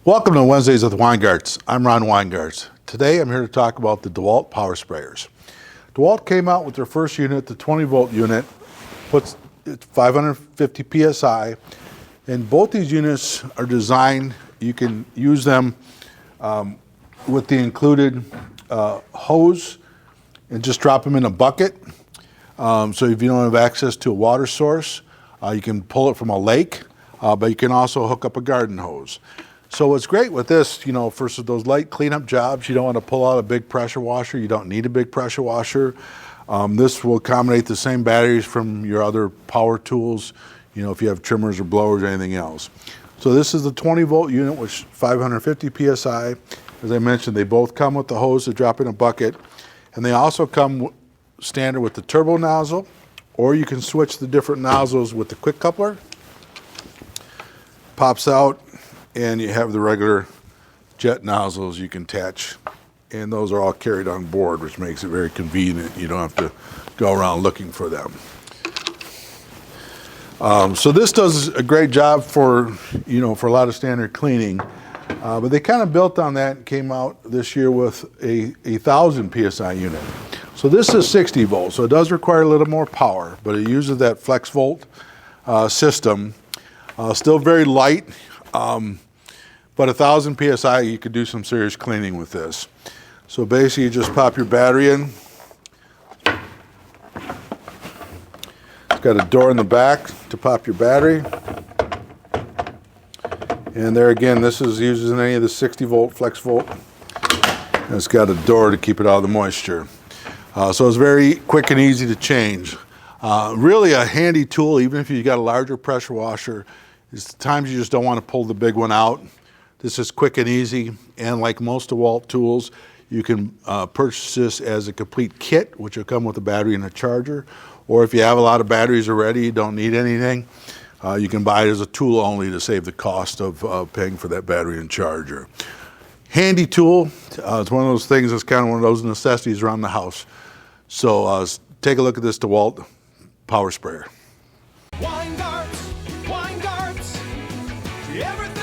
Welcome to Wednesdays with Weingartz. I'm Ron Weingartz. Today I'm here to talk about the Dewalt power sprayers. Dewalt came out with their first unit, the 20 volt unit, puts 550 psi, and both these units are designed, you can use them with the included hose and just drop them in a bucket. So if you don't have access to a water source, you can pull it from a lake, but you can also hook up a garden hose. So what's great with this, for those light cleanup jobs, you don't want to pull out a big pressure washer. You don't need a big pressure washer. This will accommodate the same batteries from your other power tools, if you have trimmers or blowers or anything else. So this is the 20 volt unit, which is 550 psi. As I mentioned, they both come with the hose to drop in a bucket, and they also come standard with the turbo nozzle, or you can switch the different nozzles with the quick coupler. Pops out, and you have the regular jet nozzles you can attach, and those are all carried on board, which makes it very convenient. You don't have to go around looking for them. So this does a great job for a lot of standard cleaning, but they kind of built on that and came out this year with a 1000 psi unit. So this is 60 volts, so it does require a little more power, but it uses that flex volt system. Still very light. But 1000 psi, you could do some serious cleaning with this. So basically, you just pop your battery in. It's got a door in the back to pop your battery. And there again, this is using any of the 60 volt, flex volt. And it's got a door to keep it out of the moisture. So it's very quick and easy to change. Really a handy tool, even if you've got a larger pressure washer. It's times you just don't want to pull the big one out. This is quick and easy, and like most Dewalt tools, you can purchase this as a complete kit, which will come with a battery and a charger. Or if you have a lot of batteries already, you don't need anything, you can buy it as a tool only to save the cost of paying for that battery and charger. Handy tool. It's one of those things that's kind of one of those necessities around the house. So take a look at this Dewalt power sprayer. Weingartz, everything.